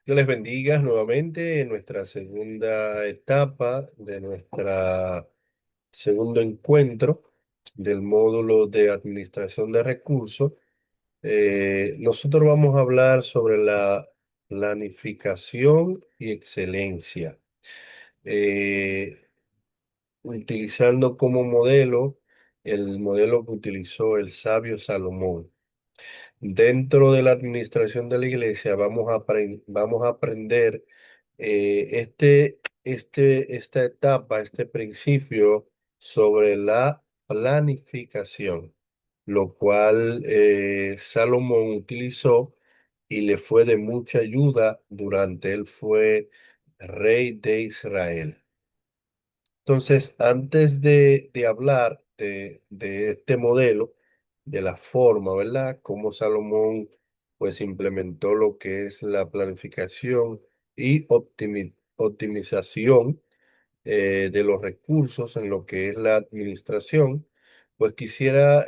Dios les bendiga nuevamente en nuestra segunda etapa de nuestra segundo encuentro del módulo de administración de recursos. Nosotros vamos a hablar sobre la planificación y excelencia, eh, utilizando como modelo el modelo que utilizó el sabio Salomón. Dentro de la administración de la iglesia vamos a aprender esta etapa, este principio sobre la planificación, lo cual Salomón utilizó y le fue de mucha ayuda durante él fue rey de Israel. Entonces, antes de hablar de este modelo, de la forma, ¿verdad? Cómo Salomón pues implementó lo que es la planificación y optimización de los recursos en lo que es la administración, pues quisiera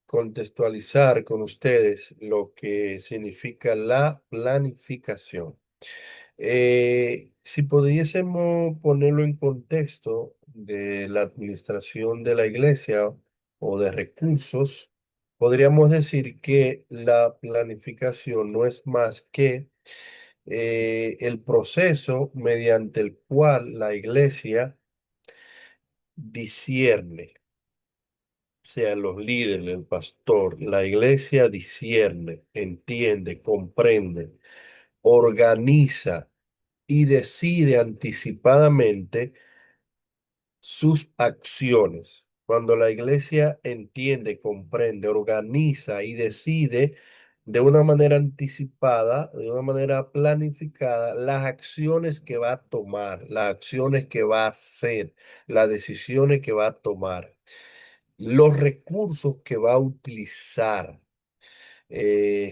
contextualizar con ustedes lo que significa la planificación. Si pudiésemos ponerlo en contexto de la administración de la iglesia o de recursos, podríamos decir que la planificación no es más que el proceso mediante el cual la iglesia discierne, sean los líderes, el pastor, la iglesia discierne, entiende, comprende, organiza y decide anticipadamente sus acciones. Cuando la iglesia entiende, comprende, organiza y decide de una manera anticipada, de una manera planificada, las acciones que va a tomar, las acciones que va a hacer, las decisiones que va a tomar, los recursos que va a utilizar,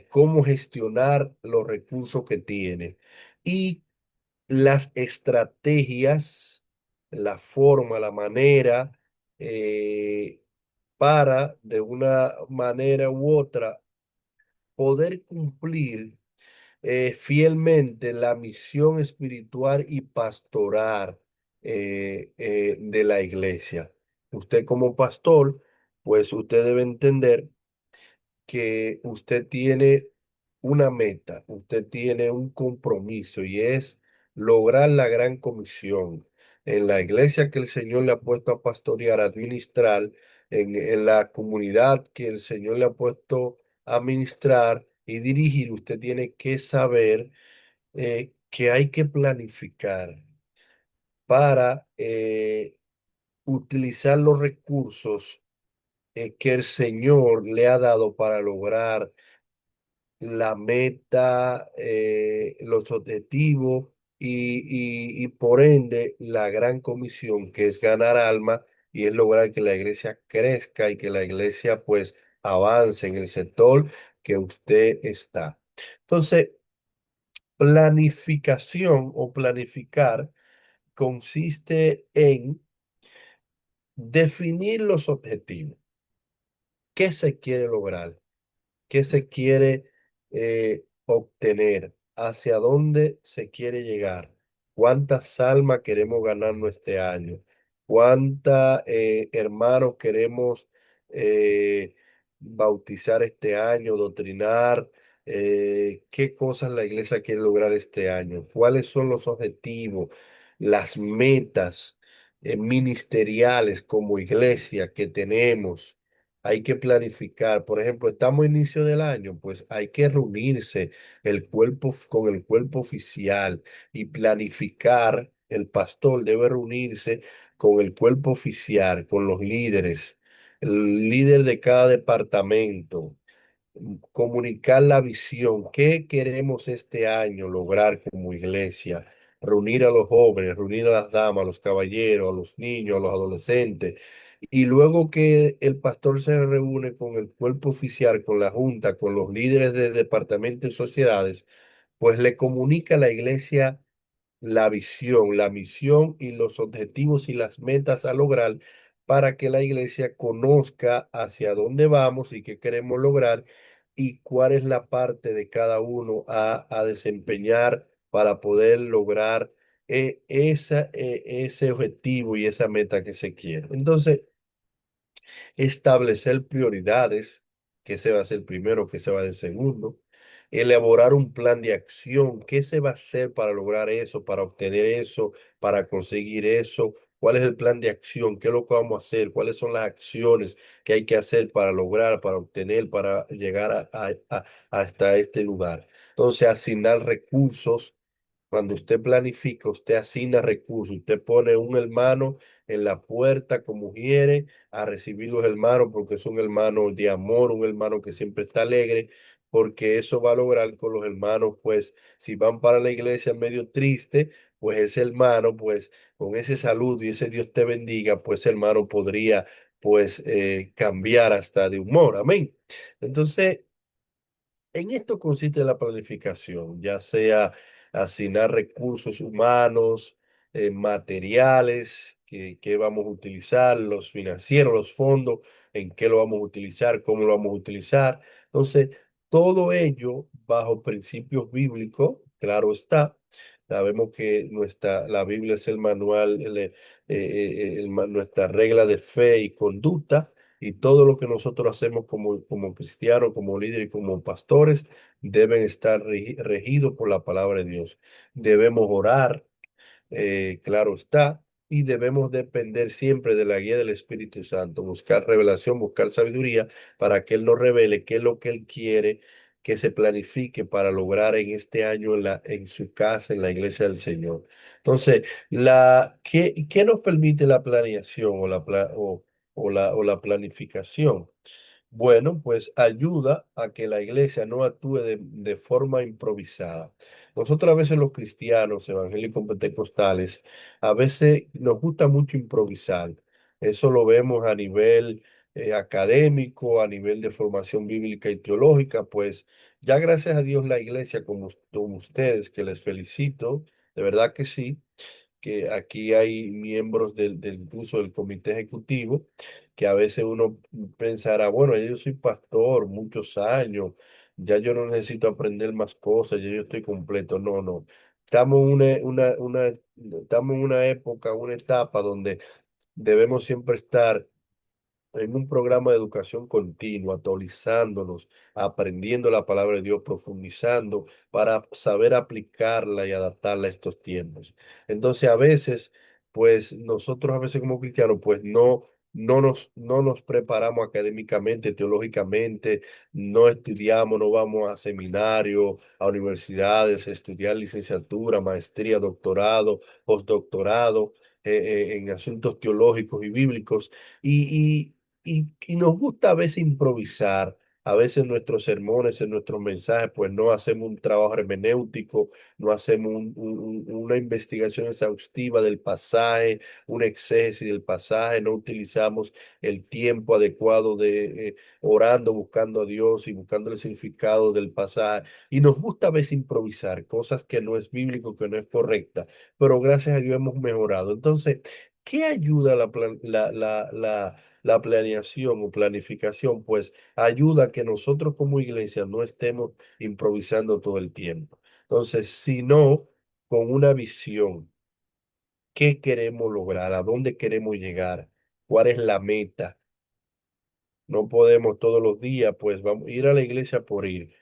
cómo gestionar los recursos que tiene y las estrategias, la forma, la manera, eh, para de una manera u otra poder cumplir fielmente la misión espiritual y pastoral de la iglesia. Usted como pastor, pues usted debe entender que usted tiene una meta, usted tiene un compromiso y es lograr la gran comisión en la iglesia que el Señor le ha puesto a pastorear, a administrar, en la comunidad que el Señor le ha puesto a administrar y dirigir. Usted tiene que saber que hay que planificar para utilizar los recursos que el Señor le ha dado para lograr la meta, los objetivos y por ende la gran comisión que es ganar alma y es lograr que la iglesia crezca y que la iglesia pues avance en el sector que usted está. Entonces, planificación o planificar consiste en definir los objetivos. ¿Qué se quiere lograr? ¿Qué se quiere obtener? ¿Hacia dónde se quiere llegar? ¿Cuántas almas queremos ganarnos este año? ¿Cuántas hermanos queremos bautizar este año, doctrinar? ¿Qué cosas la iglesia quiere lograr este año? ¿Cuáles son los objetivos, las metas ministeriales como iglesia que tenemos? Hay que planificar. Por ejemplo, estamos a inicio del año, pues hay que reunirse con el cuerpo oficial y planificar. El pastor debe reunirse con el cuerpo oficial, con los líderes, el líder de cada departamento, comunicar la visión, qué queremos este año lograr como iglesia, reunir a los jóvenes, reunir a las damas, a los caballeros, a los niños, a los adolescentes. Y luego que el pastor se reúne con el cuerpo oficial, con la junta, con los líderes del departamento y sociedades, pues le comunica a la iglesia la visión, la misión y los objetivos y las metas a lograr para que la iglesia conozca hacia dónde vamos y qué queremos lograr y cuál es la parte de cada uno a desempeñar para poder lograr ese objetivo y esa meta que se quiere. Entonces, establecer prioridades, qué se va a hacer primero, qué se va a hacer segundo, elaborar un plan de acción, qué se va a hacer para lograr eso, para obtener eso, para conseguir eso, cuál es el plan de acción, qué es lo que vamos a hacer, cuáles son las acciones que hay que hacer para lograr, para obtener, para llegar hasta este lugar. Entonces, asignar recursos. Cuando usted planifica, usted asigna recursos, usted pone un hermano en la puerta como quiere a recibir los hermanos porque es un hermano de amor, un hermano que siempre está alegre, porque eso va a lograr con los hermanos, pues si van para la iglesia medio triste, pues ese hermano, pues con ese saludo y ese Dios te bendiga, pues ese hermano podría, pues, cambiar hasta de humor. Amén. Entonces, en esto consiste la planificación, ya sea asignar recursos humanos, materiales, que vamos a utilizar, los financieros, los fondos, en qué lo vamos a utilizar, cómo lo vamos a utilizar. Entonces, todo ello bajo principios bíblicos, claro está. Sabemos que la Biblia es el manual, nuestra regla de fe y conducta. Y todo lo que nosotros hacemos como cristianos, como líderes y como pastores, deben estar regidos por la palabra de Dios. Debemos orar, claro está, y debemos depender siempre de la guía del Espíritu Santo, buscar revelación, buscar sabiduría para que Él nos revele qué es lo que Él quiere que se planifique para lograr en este año en su casa, en la iglesia del Señor. Entonces, ¿qué nos permite la planeación o la planificación? Bueno, pues ayuda a que la iglesia no actúe de forma improvisada. Nosotros a veces los cristianos evangélicos pentecostales, a veces nos gusta mucho improvisar. Eso lo vemos a nivel académico, a nivel de formación bíblica y teológica, pues ya gracias a Dios la iglesia como ustedes, que les felicito, de verdad que sí, que aquí hay miembros incluso del comité ejecutivo, que a veces uno pensará, bueno, ya yo soy pastor muchos años, ya yo no necesito aprender más cosas, ya yo estoy completo. No, no. Estamos en estamos en una época, una etapa donde debemos siempre estar en un programa de educación continua, actualizándonos, aprendiendo la palabra de Dios, profundizando para saber aplicarla y adaptarla a estos tiempos. Entonces, a veces, pues nosotros a veces como cristianos, pues no nos preparamos académicamente, teológicamente, no estudiamos, no vamos a seminarios, a universidades, a estudiar licenciatura, maestría, doctorado, postdoctorado, en asuntos teológicos y bíblicos. Y nos gusta a veces improvisar, a veces en nuestros sermones, en nuestros mensajes, pues no hacemos un trabajo hermenéutico, no hacemos una investigación exhaustiva del pasaje, un exégesis del pasaje, no utilizamos el tiempo adecuado de orando, buscando a Dios y buscando el significado del pasaje. Y nos gusta a veces improvisar cosas que no es bíblico, que no es correcta, pero gracias a Dios hemos mejorado. Entonces, ¿qué ayuda la planeación o planificación? Pues ayuda a que nosotros como iglesia no estemos improvisando todo el tiempo. Entonces, sino con una visión, ¿qué queremos lograr? ¿A dónde queremos llegar? ¿Cuál es la meta? No podemos todos los días, pues vamos a ir a la iglesia por ir,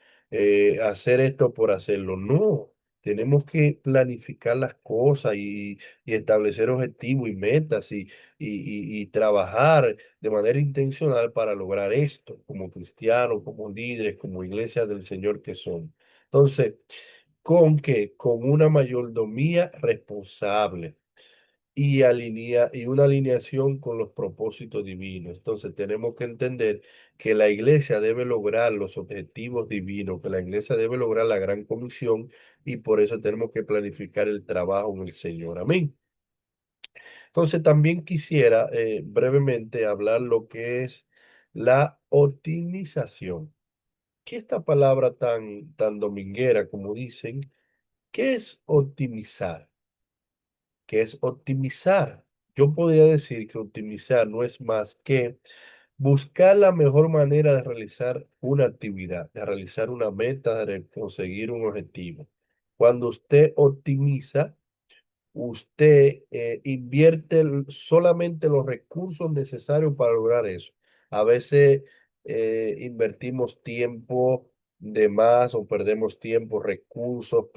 hacer esto por hacerlo. No, tenemos que planificar las cosas y establecer objetivos y metas y trabajar de manera intencional para lograr esto como cristianos, como líderes, como iglesia del Señor que son. Entonces, ¿con qué? Con una mayordomía responsable y una alineación con los propósitos divinos. Entonces tenemos que entender que la iglesia debe lograr los objetivos divinos, que la iglesia debe lograr la gran comisión y por eso tenemos que planificar el trabajo en el Señor. Amén. Entonces también quisiera brevemente hablar lo que es la optimización. ¿Qué esta palabra tan dominguera como dicen? ¿Qué es optimizar? ¿Qué es optimizar? Yo podría decir que optimizar no es más que Buscar la mejor manera de realizar una actividad, de realizar una meta, de conseguir un objetivo. Cuando usted optimiza, usted invierte solamente los recursos necesarios para lograr eso. A veces invertimos tiempo de más o perdemos recursos,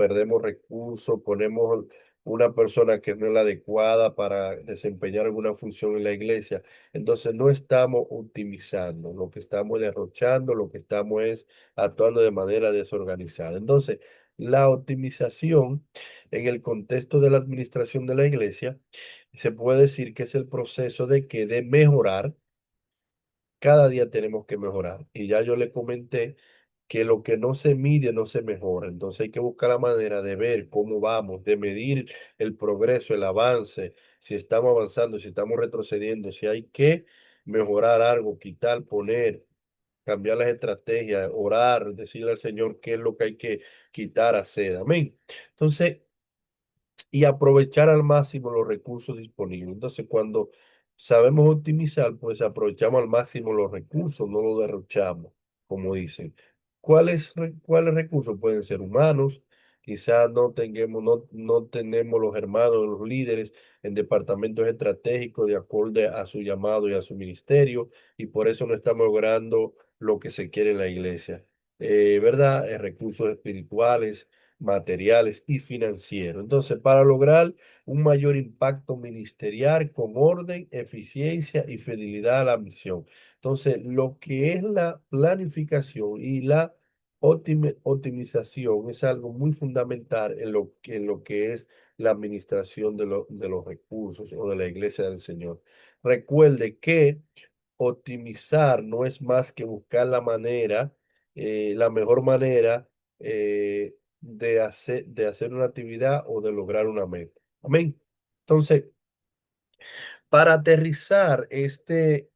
ponemos una persona que no es la adecuada para desempeñar alguna función en la iglesia. Entonces no estamos optimizando, lo que estamos es derrochando, lo que estamos es actuando de manera desorganizada. Entonces, la optimización en el contexto de la administración de la iglesia, se puede decir que es el proceso de mejorar. Cada día tenemos que mejorar. Y ya yo le comenté que lo que no se mide no se mejora. Entonces hay que buscar la manera de ver cómo vamos, de medir el progreso, el avance, si estamos avanzando, si estamos retrocediendo, si hay que mejorar algo, quitar, poner, cambiar las estrategias, orar, decirle al Señor qué es lo que hay que quitar, hacer. Amén. Entonces, y aprovechar al máximo los recursos disponibles. Entonces, cuando sabemos optimizar, pues aprovechamos al máximo los recursos, no los derrochamos, como dicen. ¿Cuáles recursos? Pueden ser humanos, quizás no tenemos los hermanos, los líderes en departamentos estratégicos de acuerdo a su llamado y a su ministerio, y por eso no estamos logrando lo que se quiere en la iglesia. ¿Verdad? Recursos espirituales, materiales y financieros. Entonces, para lograr un mayor impacto ministerial con orden, eficiencia y fidelidad a la misión. Entonces, lo que es la planificación y la optimización es algo muy fundamental en lo que es la administración de los recursos o de la iglesia del Señor. Recuerde que optimizar no es más que buscar la mejor manera de hacer una actividad o de lograr una meta. Amén. Entonces, para aterrizar estos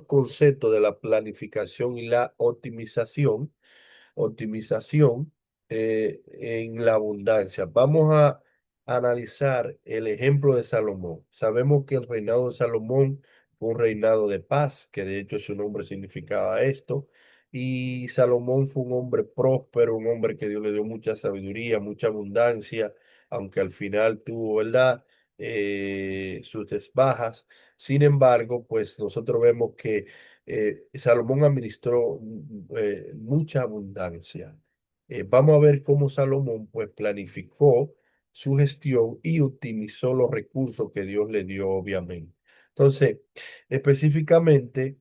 conceptos de la planificación y la optimización en la abundancia. Vamos a analizar el ejemplo de Salomón. Sabemos que el reinado de Salomón fue un reinado de paz, que de hecho su nombre significaba esto. Y Salomón fue un hombre próspero, un hombre que Dios le dio mucha sabiduría, mucha abundancia, aunque al final tuvo, ¿verdad? Sus desbajas. Sin embargo, pues nosotros vemos que Salomón administró mucha abundancia. Vamos a ver cómo Salomón pues planificó su gestión y optimizó los recursos que Dios le dio, obviamente. Entonces, específicamente,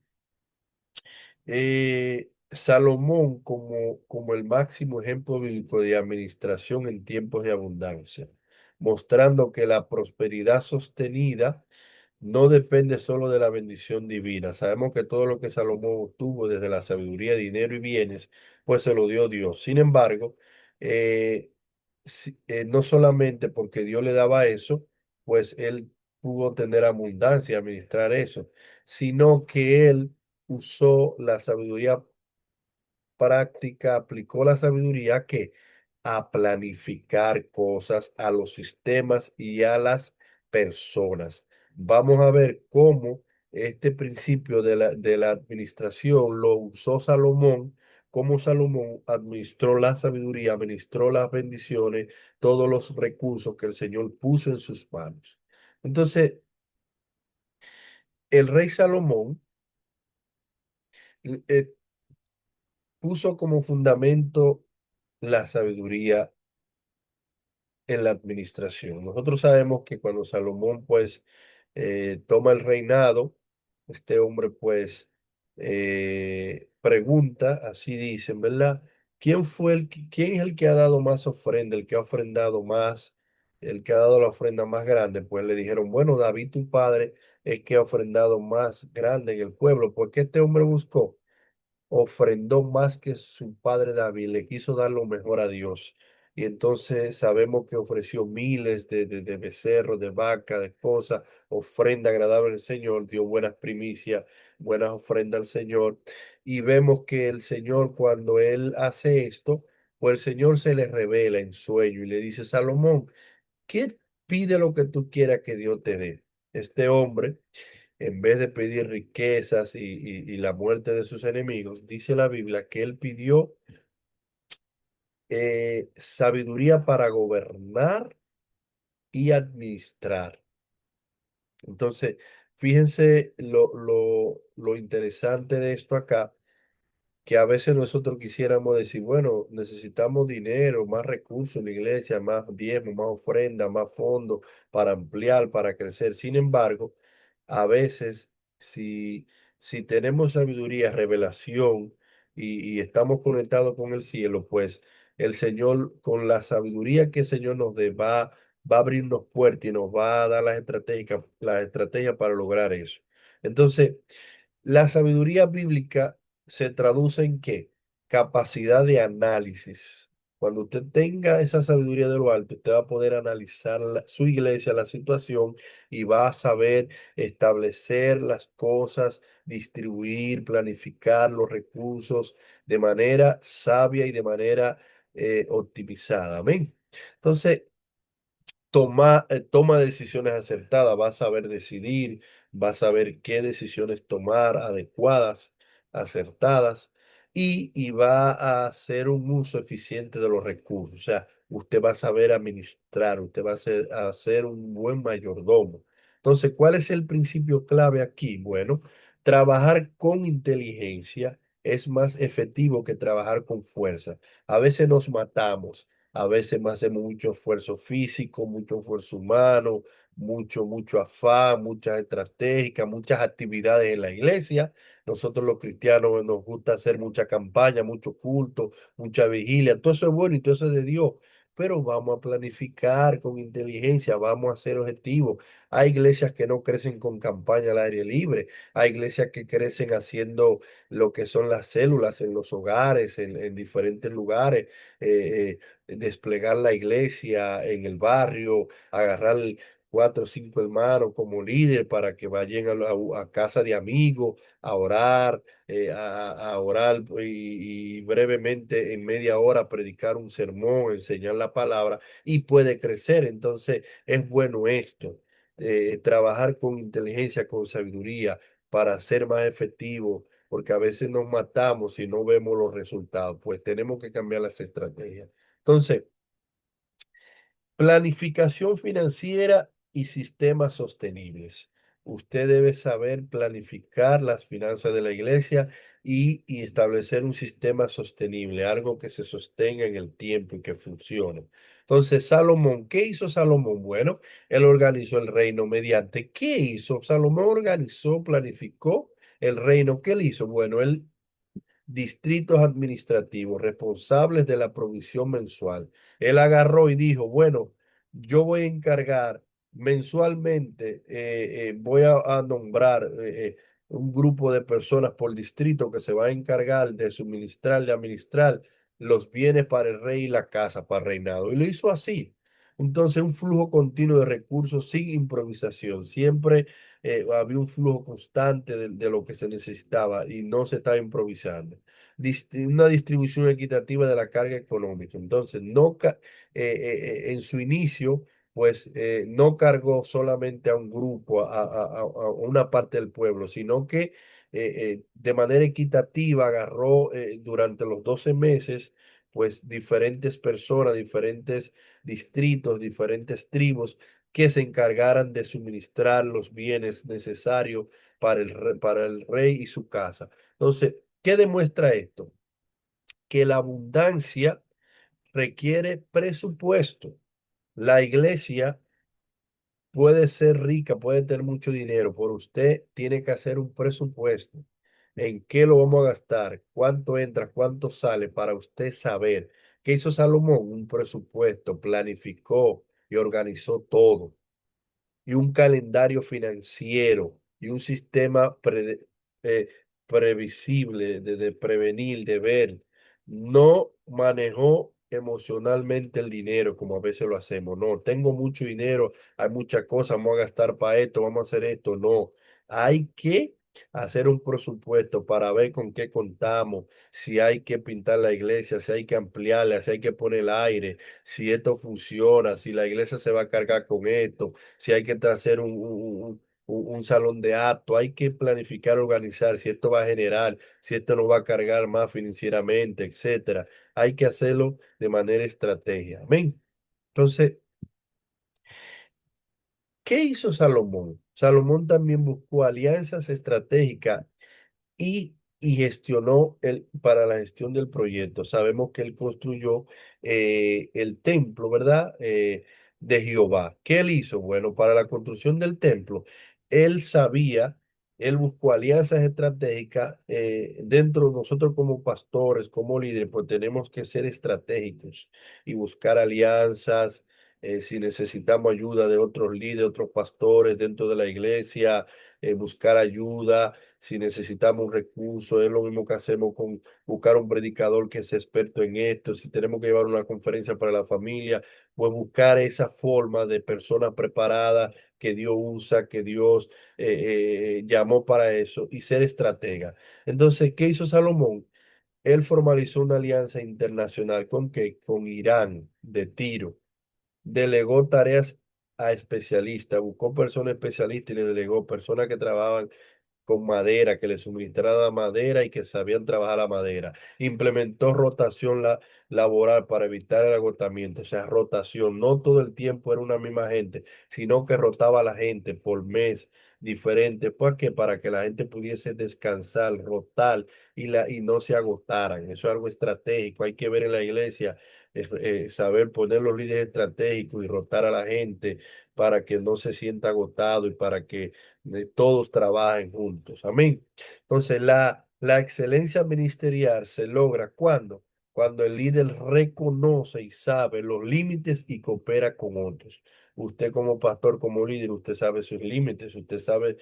Salomón como el máximo ejemplo bíblico de administración en tiempos de abundancia, mostrando que la prosperidad sostenida no depende solo de la bendición divina. Sabemos que todo lo que Salomón obtuvo desde la sabiduría, dinero y bienes, pues se lo dio Dios. Sin embargo, eh, no solamente porque Dios le daba eso, pues él pudo tener abundancia y administrar eso, sino que él usó la sabiduría práctica, aplicó la sabiduría que a planificar cosas, a los sistemas y a las personas. Vamos a ver cómo este principio de la administración lo usó Salomón, cómo Salomón administró la sabiduría, administró las bendiciones, todos los recursos que el Señor puso en sus manos. Entonces, el rey Salomón eh, puso como fundamento la sabiduría en la administración. Nosotros sabemos que cuando Salomón pues toma el reinado, este hombre pues pregunta, así dicen, ¿verdad? ¿Quién es el que ha dado más ofrenda, el que ha ofrendado más, el que ha dado la ofrenda más grande? Pues le dijeron, bueno, David tu padre es que ha ofrendado más grande en el pueblo, porque este hombre buscó ofrendó más que su padre David, le quiso dar lo mejor a Dios. Y entonces sabemos que ofreció miles de becerros, de vacas, de cosas, ofrenda agradable al Señor, dio buenas primicias, buenas ofrendas al Señor. Y vemos que el Señor, cuando Él hace esto, pues el Señor se le revela en sueño y le dice, Salomón, ¿qué pide lo que tú quieras que Dios te dé? Este hombre en vez de pedir riquezas y la muerte de sus enemigos, dice la Biblia que él pidió sabiduría para gobernar y administrar. Entonces, fíjense lo interesante de esto acá, que a veces nosotros quisiéramos decir, bueno, necesitamos dinero, más recursos en la iglesia, más diezmo, más ofrenda, más fondos para ampliar, para crecer. Sin embargo, a veces, si, si tenemos sabiduría, revelación y estamos conectados con el cielo, pues el Señor, con la sabiduría que el Señor nos dé, va a abrirnos puertas y nos va a dar las estrategias para lograr eso. Entonces, la sabiduría bíblica se traduce en qué? Capacidad de análisis. Cuando usted tenga esa sabiduría de lo alto, usted va a poder analizar su iglesia, la situación, y va a saber establecer las cosas, distribuir, planificar los recursos de manera sabia y de manera optimizada. Amén. Entonces, toma decisiones acertadas, vas a saber decidir, vas a saber qué decisiones tomar adecuadas, acertadas, y va a hacer un uso eficiente de los recursos. O sea, usted va a saber administrar, usted va a ser un buen mayordomo. Entonces, ¿cuál es el principio clave aquí? Bueno, trabajar con inteligencia es más efectivo que trabajar con fuerza. A veces nos matamos. A veces más hacemos mucho esfuerzo físico, mucho esfuerzo humano, mucho afán, muchas estratégicas, muchas actividades en la iglesia. Nosotros los cristianos nos gusta hacer mucha campaña, mucho culto, mucha vigilia. Todo eso es bueno y todo eso es de Dios. Pero vamos a planificar con inteligencia, vamos a ser objetivos. Hay iglesias que no crecen con campaña al aire libre. Hay iglesias que crecen haciendo lo que son las células en los hogares, en diferentes lugares. Desplegar la iglesia en el barrio, agarrar cuatro o cinco hermanos como líder para que vayan a casa de amigos a orar, a orar y brevemente en media hora predicar un sermón, enseñar la palabra y puede crecer. Entonces es bueno esto, trabajar con inteligencia, con sabiduría para ser más efectivo. Porque a veces nos matamos y no vemos los resultados, pues tenemos que cambiar las estrategias. Entonces, planificación financiera y sistemas sostenibles. Usted debe saber planificar las finanzas de la iglesia y establecer un sistema sostenible, algo que se sostenga en el tiempo y que funcione. Entonces, Salomón, ¿qué hizo Salomón? Bueno, él organizó el reino mediante. ¿Qué hizo? Salomón organizó, planificó el reino. ¿Qué él hizo? Bueno, él distritos administrativos responsables de la provisión mensual. Él agarró y dijo, bueno, yo voy a encargar mensualmente, voy a nombrar un grupo de personas por distrito que se va a encargar de suministrar, de administrar los bienes para el rey y la casa, para el reinado. Y lo hizo así. Entonces, un flujo continuo de recursos sin improvisación. Siempre había un flujo constante de lo que se necesitaba y no se estaba improvisando. Una distribución equitativa de la carga económica. Entonces, no en su inicio, pues no cargó solamente a un grupo, a una parte del pueblo, sino que de manera equitativa agarró durante los 12 meses, pues diferentes personas, diferentes distritos, diferentes tribus que se encargaran de suministrar los bienes necesarios para el rey y su casa. Entonces, ¿qué demuestra esto? Que la abundancia requiere presupuesto. La iglesia puede ser rica, puede tener mucho dinero, pero usted tiene que hacer un presupuesto. ¿En qué lo vamos a gastar? ¿Cuánto entra? ¿Cuánto sale? Para usted saber. ¿Qué hizo Salomón? Un presupuesto, planificó y organizó todo y un calendario financiero y un sistema eh, previsible de prevenir, de ver. No manejó emocionalmente el dinero como a veces lo hacemos. No, tengo mucho dinero, hay muchas cosas, vamos a gastar para esto, vamos a hacer esto. No, hay que hacer un presupuesto para ver con qué contamos, si hay que pintar la iglesia, si hay que ampliarla, si hay que poner el aire, si esto funciona, si la iglesia se va a cargar con esto, si hay que hacer un salón de acto, hay que planificar, organizar si esto va a generar, si esto nos va a cargar más financieramente, etcétera. Hay que hacerlo de manera estratégica. Amén. Entonces, ¿qué hizo Salomón? Salomón también buscó alianzas estratégicas y gestionó para la gestión del proyecto. Sabemos que él construyó el templo, ¿verdad? De Jehová. ¿Qué él hizo? Bueno, para la construcción del templo, él sabía, él buscó alianzas estratégicas. Dentro de nosotros como pastores, como líderes, pues tenemos que ser estratégicos y buscar alianzas. Si necesitamos ayuda de otros líderes, otros pastores dentro de la iglesia, buscar ayuda si necesitamos un recurso, es lo mismo que hacemos con buscar un predicador que sea experto en esto, si tenemos que llevar una conferencia para la familia, pues buscar esa forma de personas preparadas que Dios usa, que Dios llamó para eso y ser estratega. Entonces, ¿qué hizo Salomón? Él formalizó una alianza internacional con qué? Con Irán de Tiro. Delegó tareas a especialistas, buscó personas especialistas y le delegó personas que trabajaban con madera, que le suministrara madera y que sabían trabajar la madera. Implementó rotación laboral para evitar el agotamiento, o sea, rotación. No todo el tiempo era una misma gente, sino que rotaba a la gente por mes diferente. ¿Por qué? Para que la gente pudiese descansar, rotar y no se agotaran. Eso es algo estratégico. Hay que ver en la iglesia. Saber poner los líderes estratégicos y rotar a la gente para que no se sienta agotado y para que todos trabajen juntos. Amén. Entonces, la excelencia ministerial se logra cuando el líder reconoce y sabe los límites y coopera con otros. Usted como pastor, como líder, usted sabe sus límites, usted sabe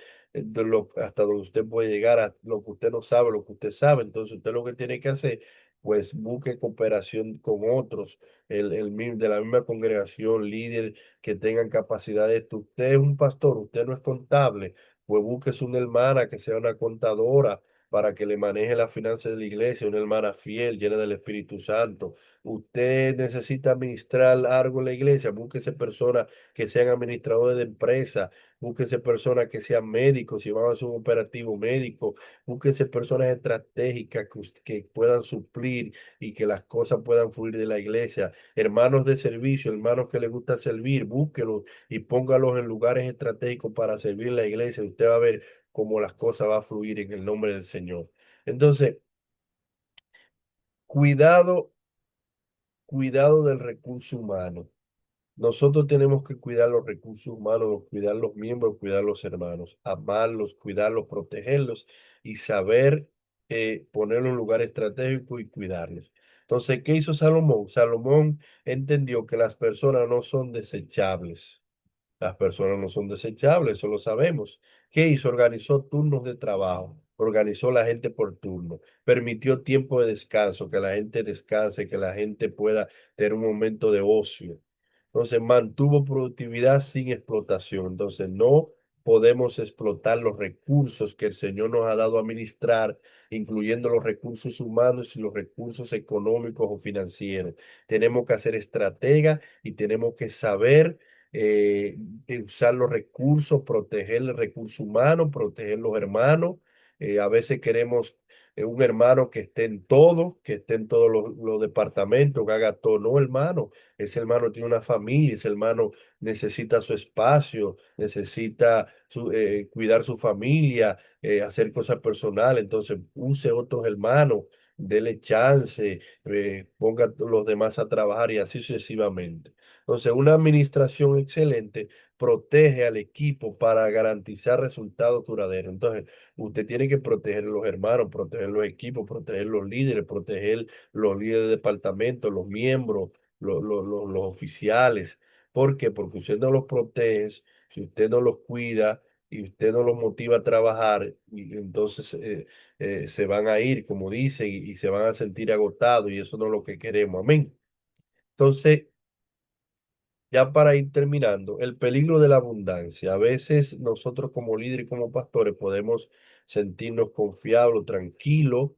hasta donde usted puede llegar, a lo que usted no sabe, lo que usted sabe. Entonces, usted lo que tiene que hacer, pues busque cooperación con otros, de la misma congregación, líder que tengan capacidad de esto. Usted es un pastor, usted no es contable, pues búsquese una hermana que sea una contadora para que le maneje las finanzas de la iglesia, una hermana fiel, llena del Espíritu Santo. Usted necesita administrar algo en la iglesia, búsquese personas que sean administradores de empresas, búsquese personas que sean médicos, si van a hacer un operativo médico, búsquese personas estratégicas que puedan suplir y que las cosas puedan fluir de la iglesia. Hermanos de servicio, hermanos que les gusta servir, búsquelos y póngalos en lugares estratégicos para servir en la iglesia. Usted va a ver cómo las cosas van a fluir en el nombre del Señor. Entonces, cuidado, cuidado del recurso humano. Nosotros tenemos que cuidar los recursos humanos, cuidar los miembros, cuidar los hermanos, amarlos, cuidarlos, protegerlos y saber ponerlos en lugar estratégico y cuidarlos. Entonces, ¿qué hizo Salomón? Salomón entendió que las personas no son desechables. Las personas no son desechables, eso lo sabemos. ¿Qué hizo? Organizó turnos de trabajo, organizó la gente por turno, permitió tiempo de descanso, que la gente descanse, que la gente pueda tener un momento de ocio. Entonces mantuvo productividad sin explotación. Entonces no podemos explotar los recursos que el Señor nos ha dado a administrar, incluyendo los recursos humanos y los recursos económicos o financieros. Tenemos que hacer estratega y tenemos que saber usar los recursos, proteger el recurso humano, proteger los hermanos. A veces queremos un hermano que esté en todo, que esté en todos los departamentos, que haga todo. No, hermano, ese hermano tiene una familia, ese hermano necesita su espacio, necesita cuidar su familia, hacer cosas personales. Entonces, use otros hermanos, dele chance, ponga a los demás a trabajar y así sucesivamente. Entonces, una administración excelente protege al equipo para garantizar resultados duraderos. Entonces, usted tiene que proteger a los hermanos, proteger los equipos, proteger los líderes, proteger los líderes de departamento, los miembros, los oficiales. ¿Por qué? Porque usted no los protege, si usted no los cuida y usted no los motiva a trabajar, y entonces se van a ir, como dicen, y se van a sentir agotados y eso no es lo que queremos. Amén. Entonces, ya para ir terminando, el peligro de la abundancia. A veces nosotros como líderes y como pastores podemos sentirnos confiables, o tranquilos,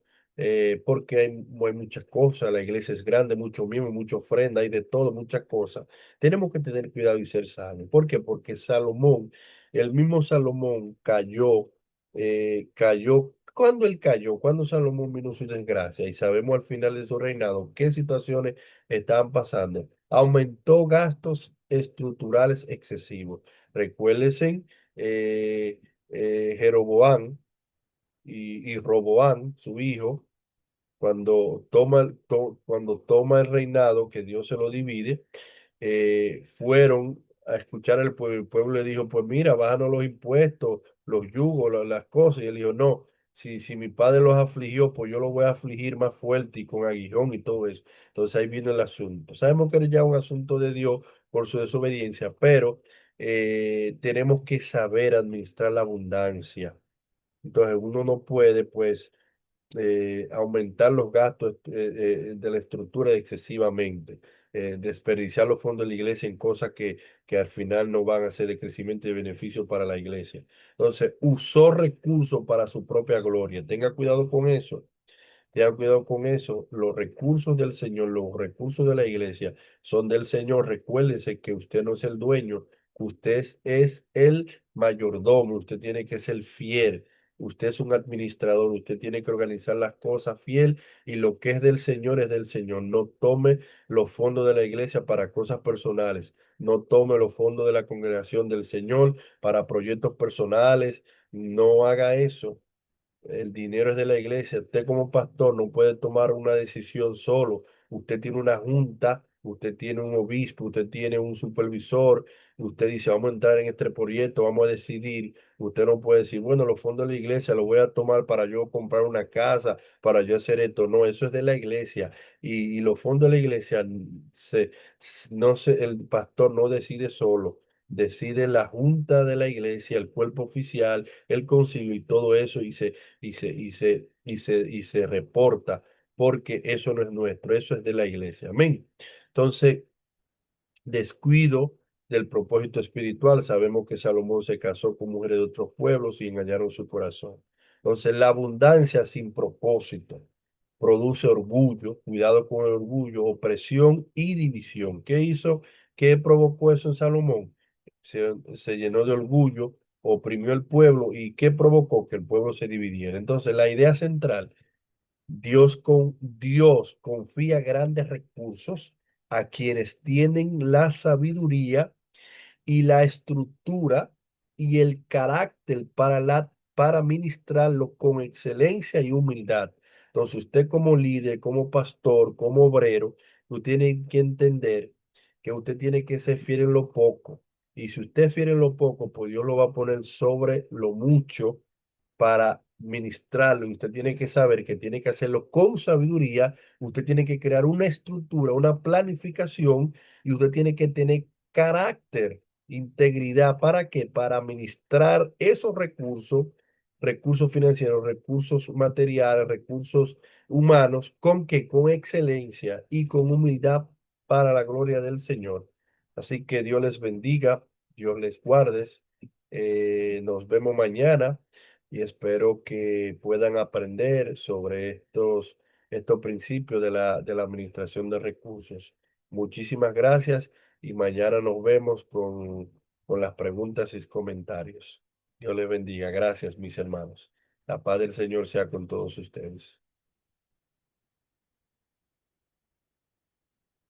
porque hay muchas cosas, la iglesia es grande, muchos miembros, mucha ofrenda, hay de todo, muchas cosas. Tenemos que tener cuidado y ser sabios. ¿Por qué? Porque Salomón, El mismo Salomón cayó. ¿Cuándo él cayó? ¿Cuándo Salomón vino su desgracia? Y sabemos al final de su reinado qué situaciones estaban pasando. Aumentó gastos estructurales excesivos. Recuérdense, Jeroboam y Roboam, su hijo, cuando toma el reinado, que Dios se lo divide, fueron a escuchar al pueblo. El pueblo le dijo, pues mira, bájanos los impuestos, los yugos, las cosas. Y él dijo, no, si mi padre los afligió, pues yo los voy a afligir más fuerte y con aguijón y todo eso. Entonces ahí vino el asunto. Sabemos que era ya un asunto de Dios por su desobediencia, pero tenemos que saber administrar la abundancia. Entonces uno no puede, pues, aumentar los gastos de la estructura excesivamente, desperdiciar los fondos de la iglesia en cosas que al final no van a ser de crecimiento y de beneficio para la iglesia. Entonces, usó recursos para su propia gloria. Tenga cuidado con eso. Tengan cuidado con eso. Los recursos del Señor, los recursos de la iglesia son del Señor. Recuérdese que usted no es el dueño, que usted es el mayordomo. Usted tiene que ser fiel. Usted es un administrador. Usted tiene que organizar las cosas fiel y lo que es del Señor es del Señor. No tome los fondos de la iglesia para cosas personales. No tome los fondos de la congregación del Señor para proyectos personales. No haga eso. El dinero es de la iglesia. Usted como pastor no puede tomar una decisión solo. Usted tiene una junta, usted tiene un obispo, usted tiene un supervisor. Usted dice, vamos a entrar en este proyecto, vamos a decidir. Usted no puede decir, bueno, los fondos de la iglesia los voy a tomar para yo comprar una casa, para yo hacer esto. No, eso es de la iglesia. Y los fondos de la iglesia, no se, el pastor no decide solo. Decide la junta de la iglesia, el cuerpo oficial, el concilio y todo eso, y se reporta, porque eso no es nuestro, eso es de la iglesia. Amén. Entonces, descuido del propósito espiritual. Sabemos que Salomón se casó con mujeres de otros pueblos y engañaron su corazón. Entonces, la abundancia sin propósito produce orgullo, cuidado con el orgullo, opresión y división. ¿Qué hizo? ¿Qué provocó eso en Salomón? Se llenó de orgullo, oprimió el pueblo y ¿qué provocó? Que el pueblo se dividiera. Entonces, la idea central, Dios confía grandes recursos a quienes tienen la sabiduría y la estructura y el carácter para ministrarlo con excelencia y humildad. Entonces, usted como líder, como pastor, como obrero, usted tiene que entender que usted tiene que ser fiel en lo poco. Y si usted es fiel en lo poco, pues Dios lo va a poner sobre lo mucho para ministrarlo. Y usted tiene que saber que tiene que hacerlo con sabiduría. Usted tiene que crear una estructura, una planificación y usted tiene que tener carácter, integridad. ¿Para qué? Para administrar esos recursos, recursos financieros, recursos materiales, recursos humanos, ¿con qué? Con excelencia y con humildad para la gloria del Señor. Así que Dios les bendiga, Dios les guarde. Nos vemos mañana y espero que puedan aprender sobre estos principios de la administración de recursos. Muchísimas gracias y mañana nos vemos con las preguntas y comentarios. Dios les bendiga. Gracias, mis hermanos. La paz del Señor sea con todos ustedes.